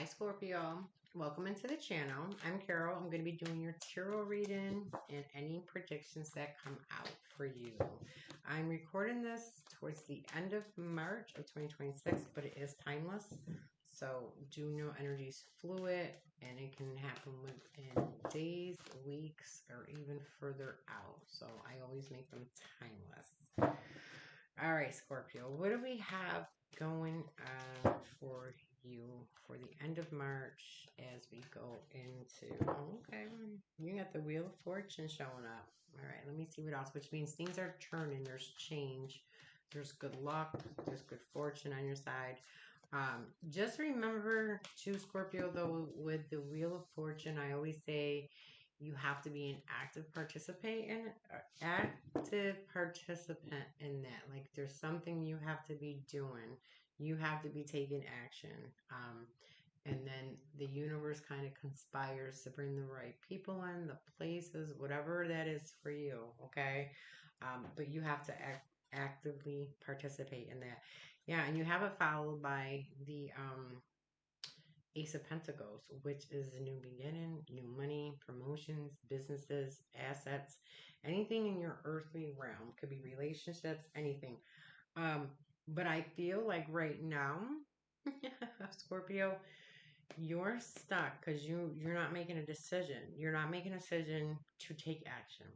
Hi Scorpio, welcome into the channel. I'm Carol. I'm going to be doing your tarot reading and any predictions that come out for you. I'm recording this towards the end of March of 2026, but it is timeless. So do know energy is fluid and it can happen within days, weeks, or even further out. So I always make them timeless. All right, Scorpio, what do we have going on for you for the end of March as we go into, okay, you got the Wheel of Fortune showing up. All right, let me see what else, which means things are turning, there's change, there's good luck, there's good fortune on your side. Just remember too, Scorpio, though, with the Wheel of Fortune, I always say you have to be an active participant in that. Like there's something you have to be doing. You have to be taking action. And then the universe kind of conspires to bring the right people in, the places, whatever that is for you. Okay. But you have to actively participate in that. Yeah. And you have it followed by the, Ace of Pentacles, which is a new beginning, new money, promotions, businesses, assets, anything in your earthly realm. Could be relationships, anything. But I feel like right now, Scorpio, you're stuck because you're not making a decision. You're not making a decision to take action.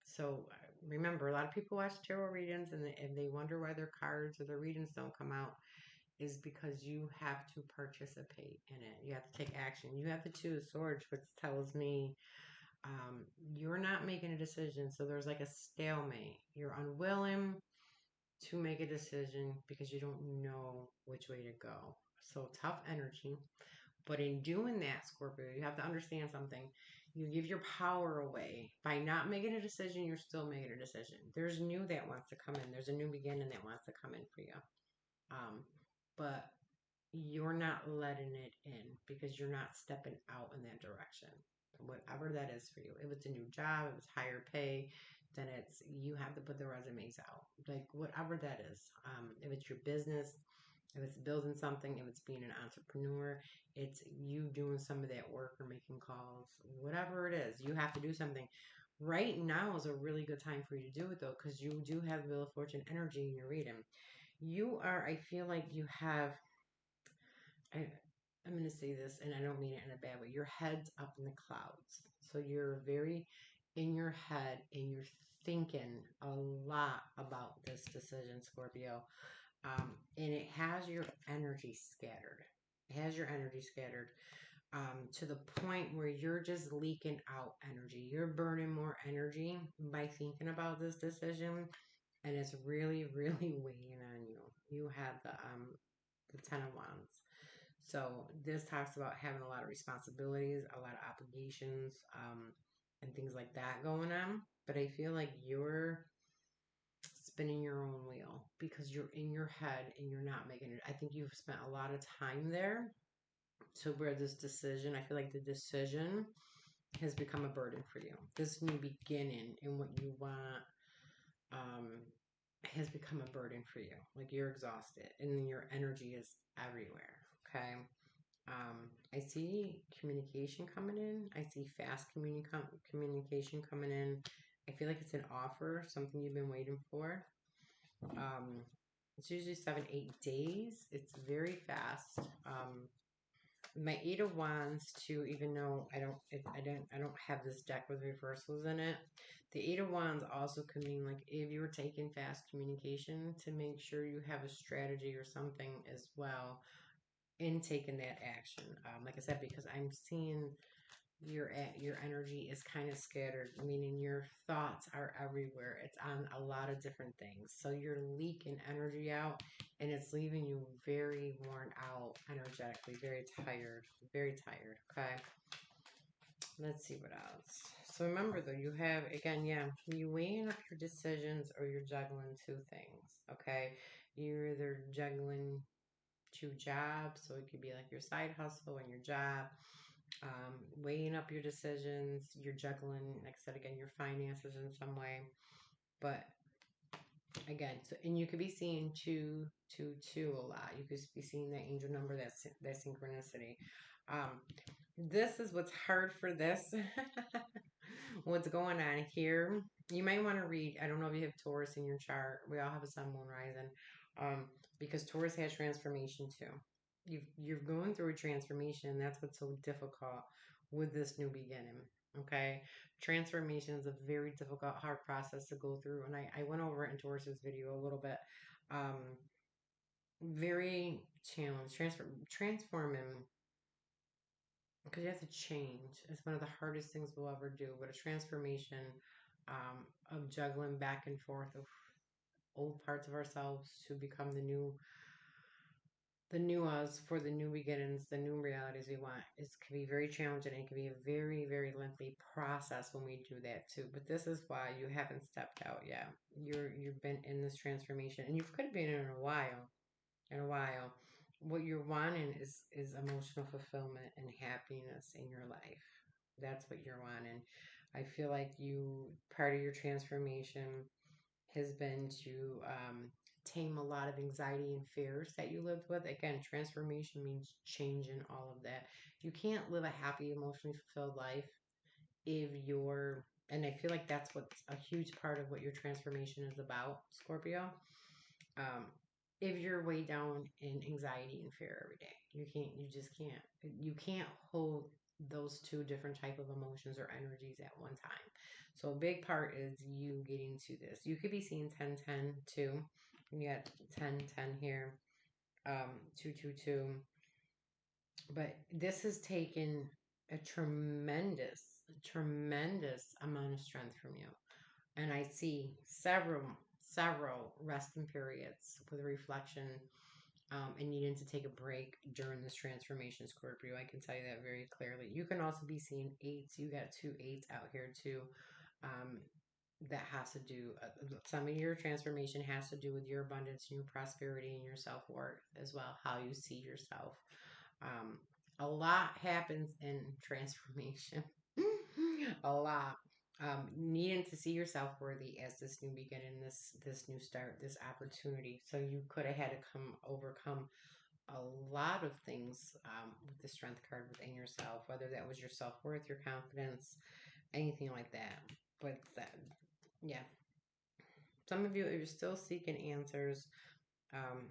So remember, a lot of people watch tarot readings and they wonder why their cards or their readings don't come out, is because you have to participate in it. You have to take action. You have the Two of Swords, which tells me you're not making a decision. So there's like a stalemate. You're unwilling to make a decision because you don't know which way to go. So tough energy. But in doing that, Scorpio, you have to understand something. You give your power away. By not making a decision, you're still making a decision. There's new that wants to come in. There's a new beginning that wants to come in for you. But you're not letting it in because you're not stepping out in that direction. Whatever that is for you. If it's a new job, if it's higher pay, then it's you have to put the resumes out. Like whatever that is. If it's your business, if it's building something, if it's being an entrepreneur, it's you doing some of that work or making calls, whatever it is, you have to do something. Right now is a really good time for you to do it though, because you do have Wheel of Fortune energy in your reading. I feel like you have, I'm going to say this, and I don't mean it in a bad way. Your head's up in the clouds. So you're very in your head and you're thinking a lot about this decision, Scorpio. And it has your energy scattered. It has your energy scattered to the point where you're just leaking out energy. You're burning more energy by thinking about this decision, and it's really, really weighing on you. You have the Ten of Wands. So this talks about having a lot of responsibilities, a lot of obligations, and things like that going on. But I feel like you're spinning your own wheel because you're in your head and you're not making it. I think you've spent a lot of time there to where this decision, I feel like the decision has become a burden for you. This new beginning and what you want has become a burden for you. Like you're exhausted and your energy is everywhere. Okay. I see communication coming in. I see fast communication coming in. I feel like it's an offer, something you've been waiting for. It's usually 7-8 days. It's very fast. My Eight of Wands too, even though I don't have this deck with reversals in it. The Eight of Wands also could mean like if you were taking fast communication, to make sure you have a strategy or something as well in taking that action. Like I said, because I'm seeing your energy is kind of scattered, meaning your thoughts are everywhere. It's on a lot of different things. So you're leaking energy out and it's leaving you very worn out energetically, very tired, very tired. Okay. Let's see what else. So remember though, you have, again, yeah, you weighing up your decisions or you're juggling two things. Okay. You're either juggling two jobs, so it could be like your side hustle and your job, weighing up your decisions, you're juggling, like I said, again, your finances in some way. But Again, so and you could be seeing 222 a lot. You could be seeing that angel number, that synchronicity. This is what's hard for this. What's going on here? You might want to read. I don't know if you have Taurus in your chart. We all have a sun, moon, rising, because Taurus has transformation too. You're going through a transformation, and that's what's so difficult with this new beginning. Okay, transformation is a very difficult, hard process to go through, and I went over it in Taurus's video a little bit. Um, very challenged, transforming because you have to change. It's one of the hardest things we'll ever do. But a transformation of juggling back and forth of old parts of ourselves to become the new us for the new beginnings, the new realities we want. It can be very challenging. And it can be a very, very lengthy process when we do that too. But this is why you haven't stepped out yet. You've been in this transformation, and you could have been in a while. In a while, what you're wanting is emotional fulfillment and happiness in your life. That's what you're wanting. I feel like you part of your transformation has been to tame a lot of anxiety and fears that you lived with. Again, transformation means changing all of that. You can't live a happy, emotionally fulfilled life if you're, and I feel like that's what's a huge part of what your transformation is about, Scorpio. Um, if you're way down in anxiety and fear every day, you just can't. You can't hold those two different type of emotions or energies at one time. So a big part is you getting to this. You could be seeing 1010 too. You got 1010 here, 222. But this has taken a tremendous amount of strength from you. And I see several resting periods with reflection, and needing to take a break during this transformation, Scorpio. I can tell you that very clearly. You can also be seeing eights. You got two eights out here too. Um, that has to do, some of your transformation has to do with your abundance and your prosperity and your self-worth as well, how you see yourself. um, a lot happens in transformation. A lot. Needing to see yourself worthy as this new beginning, this new start, this opportunity. So you could have had to overcome a lot of things with the strength card within yourself, whether that was your self worth, your confidence, anything like that. But that, yeah, some of you, if you're still seeking answers, um,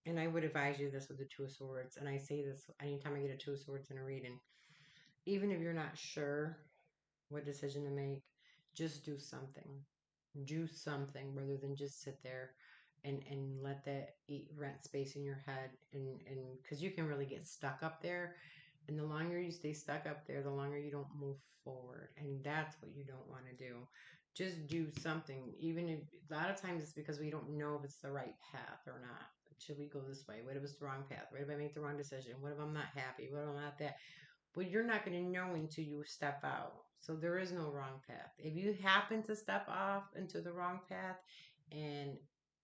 and I would advise you this with the Two of Swords, and I say this anytime I get a Two of Swords in a reading, even if you're not sure what decision to make, just do something. Do something rather than just sit there and let that eat rent space in your head, and because you can really get stuck up there, and the longer you stay stuck up there, the longer you don't move forward, and that's what you don't want to do. Just do something, even if a lot of times it's because we don't know if it's the right path or not. Should we go this way? What if it's the wrong path? What if I make the wrong decision? What if I'm not happy? What if I'm not that? But you're not going to know until you step out. So there is no wrong path. If you happen to step off into the wrong path, and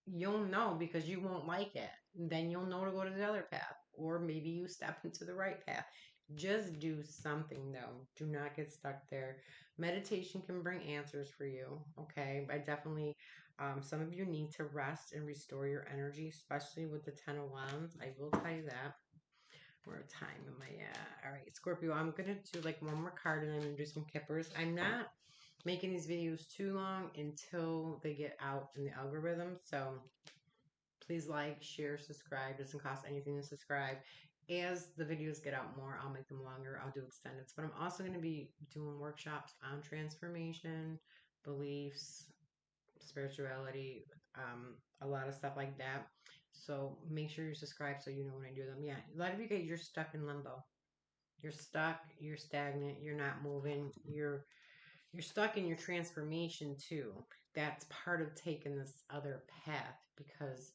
you'll know because you won't like it, then you'll know to go to the other path. Or maybe you step into the right path. Just do something though. Do not get stuck there. Meditation can bring answers for you. Okay. I definitely, some of you need to rest and restore your energy, especially with the 10 of Wands. I will tell you that. More time am I at? All right, Scorpio, I'm going to do like one more card and I'm going to do some kippers. I'm not making these videos too long until they get out in the algorithm. So please like, share, subscribe. It doesn't cost anything to subscribe. As the videos get out more, I'll make them longer. I'll do extended. But I'm also going to be doing workshops on transformation, beliefs, spirituality, a lot of stuff like that. So make sure you're subscribed so you know when I do them. Yeah, a lot of you guys, you're stuck in limbo. You're stuck. You're stagnant. You're not moving. You're stuck in your transformation too. That's part of taking this other path because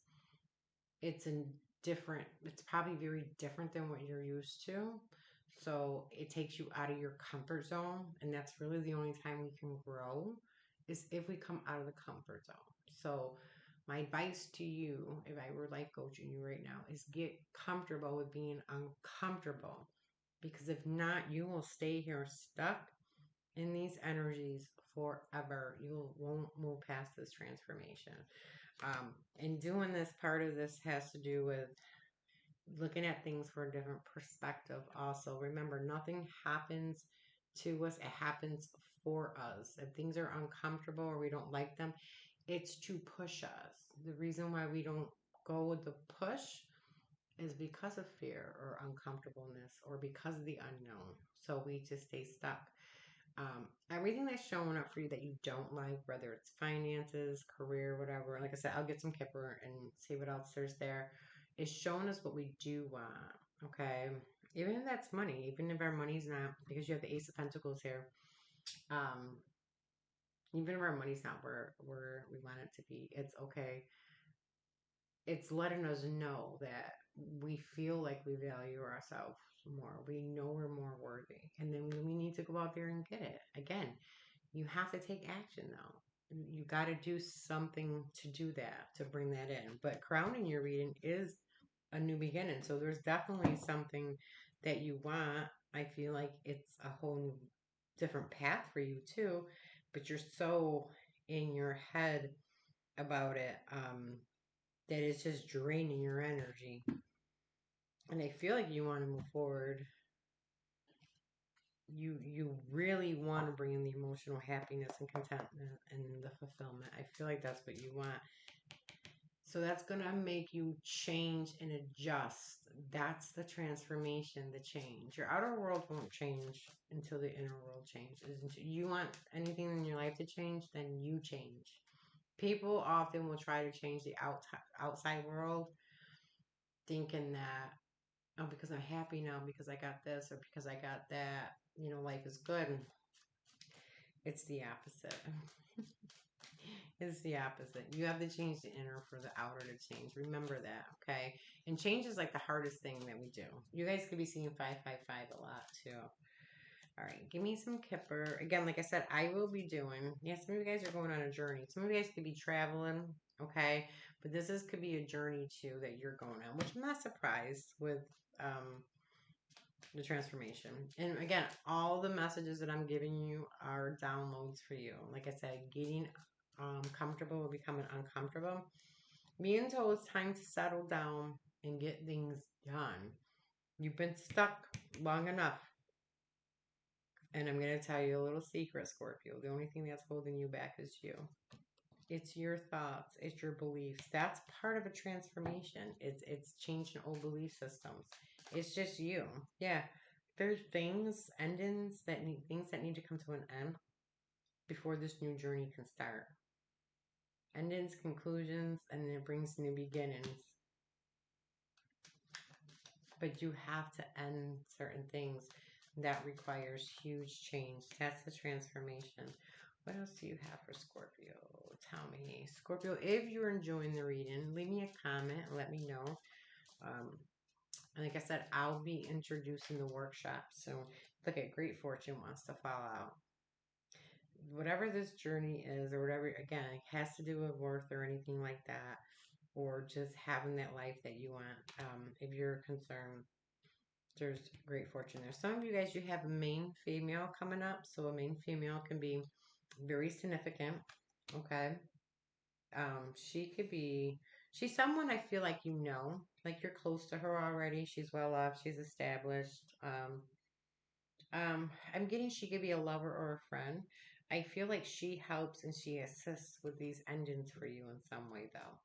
it's in different. It's probably very different than what you're used to. So it takes you out of your comfort zone, and that's really the only time we can grow is if we come out of the comfort zone. So my advice to you, if I were life coaching you right now, is get comfortable with being uncomfortable. Because if not, you will stay here stuck in these energies forever. You won't move past this transformation. And doing this, part of this has to do with looking at things for a different perspective. Also, remember, nothing happens to us, it happens for us. If things are uncomfortable or we don't like them, it's to push us. The reason why we don't go with the push is because of fear or uncomfortableness or because of the unknown. So we just stay stuck. Everything that's showing up for you that you don't like, whether it's finances, career, whatever. Like I said, I'll get some Kipper and see what else there's there. It's showing us what we do want. Okay. Even if that's money, even if our money's not, because you have the Ace of Pentacles here. Um, even if our money's not where we want it to be, it's okay. It's letting us know that we feel like we value ourselves more. We know we're more worthy. And then we need to go out there and get it. Again, you have to take action though. You got to do something to do that, to bring that in. But crowning your reading is a new beginning. So there's definitely something that you want. I feel like it's a whole different path for you too. But you're so in your head about it that it's just draining your energy. And I feel like you want to move forward. You really want to bring in the emotional happiness and contentment and the fulfillment. I feel like that's what you want. So that's going to make you change and adjust. That's the transformation, the change. Your outer world won't change until the inner world changes. You want anything in your life to change, then you change. People often will try to change the outside world thinking that, oh, because I'm happy now, because I got this or because I got that, life is good. It's the opposite. It's the opposite. You have to change the inner for the outer to change. Remember that, okay? And change is like the hardest thing that we do. You guys could be seeing 555 a lot too. All right, give me some Kipper. Again, like I said, I will be doing. Yeah, some of you guys are going on a journey. Some of you guys could be traveling, okay? But could be a journey too that you're going on, which I'm not surprised with the transformation. And again, all the messages that I'm giving you are downloads for you. Like I said, getting comfortable with becoming uncomfortable. Being told it's time to settle down and get things done. You've been stuck long enough. And I'm going to tell you a little secret, Scorpio. The only thing that's holding you back is you. It's your thoughts. It's your beliefs. That's part of a transformation. It's changing old belief systems. It's just you. Yeah. There's things that need to come to an end before this new journey can start. Endings, conclusions, and then it brings new beginnings. But you have to end certain things. That requires huge change. That's the transformation. What else do you have for Scorpio? Tell me. Scorpio, if you're enjoying the reading, leave me a comment and let me know. And like I said, I'll be introducing the workshop. So look at Great Fortune wants to fall out. Whatever this journey is, or whatever, again, it has to do with worth or anything like that, or just having that life that you want. If you're concerned, there's Great Fortune there. Some of you guys, you have a main female coming up. So a main female can be very significant. Okay. She's someone I feel like like you're close to her already. She's well off. She's established. I'm getting she could be a lover or a friend. I feel like she helps and she assists with these endings for you in some way, though.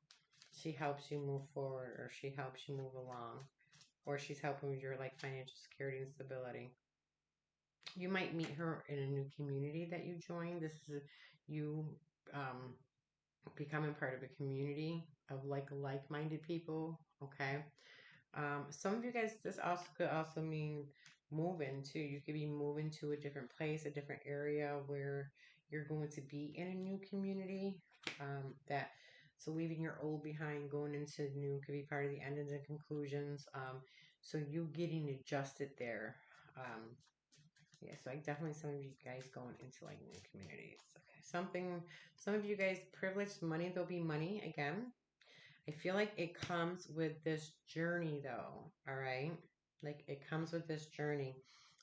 She helps you move forward, or she helps you move along, or she's helping with your like financial security and stability. You might meet her in a new community that you join. This is you becoming part of a community of like-minded people. Okay. Some of you guys, this also could also mean moving too. You could be moving to a different place, a different area where you're going to be in a new community. So leaving your old behind, going into new could be part of the endings and conclusions. So you getting adjusted there. Yeah, so like definitely some of you guys going into like new communities. Okay, some of you guys privileged money. There'll be money again. I feel like it comes with this journey, though. All right, like it comes with this journey.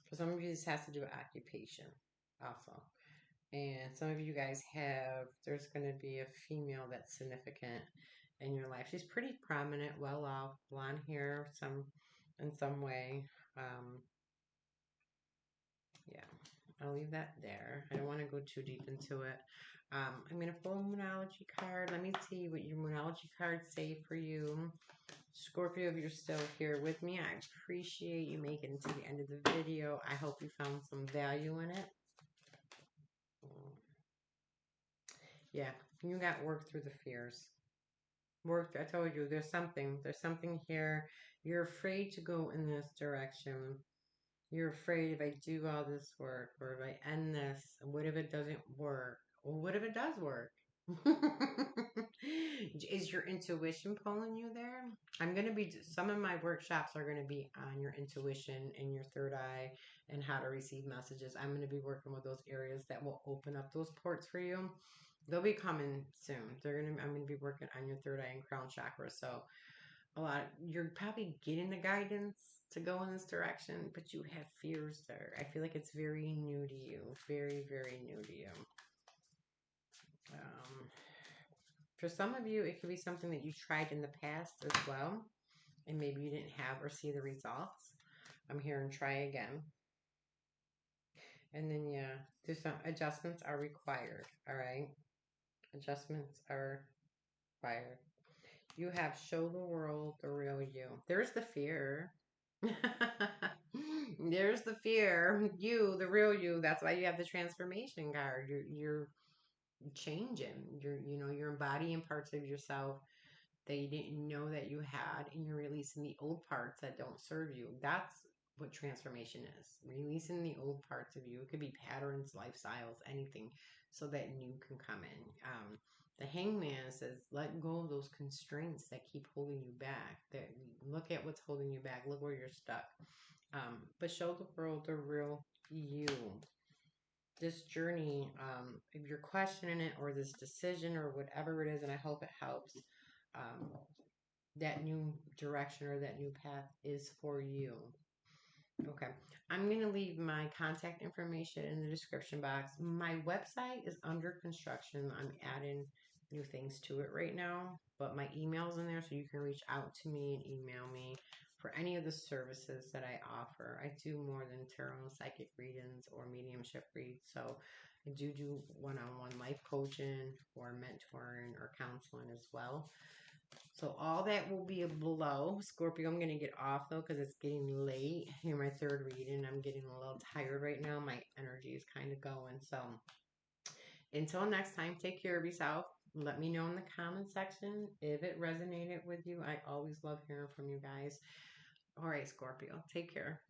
For some of you, this has to do with occupation. also. And some of you guys have, there's going to be a female that's significant in your life. She's pretty prominent, well off, blonde hair, in some way. Um, yeah, I'll leave that there. I don't want to go too deep into it. I'm going to pull a Moonology card. Let me see what your Moonology cards say for you. Scorpio, if you're still here with me, I appreciate you making it to the end of the video. I hope you found some value in it. Yeah, you got work through the fears. I told you, there's something here. You're afraid to go in this direction. You're afraid if I do all this work or if I end this, what if it doesn't work? Well, what if it does work? Is your intuition pulling you there? Some of my workshops are going to be on your intuition and your third eye and how to receive messages. I'm going to be working with those areas that will open up those ports for you. They'll be coming soon. I'm going to be working on your third eye and crown chakra. So you're probably getting the guidance to go in this direction, but you have fears there. I feel like it's very new to you. Very, very new to you. For some of you, it could be something that you tried in the past as well, and maybe you didn't have or see the results. I'm hearing try again. And then, yeah, there's some adjustments are required, all right? Adjustments are required. You have show the world the real you. There's the fear. There's the fear. You, the real you. That's why you have the transformation card. You're changing. You're embodying parts of yourself that you didn't know that you had, and you're releasing the old parts that don't serve you. That's what transformation is. Releasing the old parts of you. It could be patterns, lifestyles, anything, so that new can come in. The hangman says, let go of those constraints that keep holding you back. That look at what's holding you back. Look where you're stuck. But show the world the real you. This journey, if you're questioning it or this decision or whatever it is, and I hope it helps, that new direction or that new path is for you. Okay. I'm going to leave my contact information in the description box. My website is under construction. I'm adding new things to it right now, but my email's in there so you can reach out to me and email me for any of the services that I offer. I do more than tarot and psychic readings or mediumship reads. So I do one-on-one life coaching or mentoring or counseling as well. So all that will be below. Scorpio, I'm going to get off though because it's getting late. Here, my third reading. I'm getting a little tired right now. My energy is kind of going. So until next time, take care of yourself. Let me know in the comment section if it resonated with you. I always love hearing from you guys. All right, Scorpio, take care.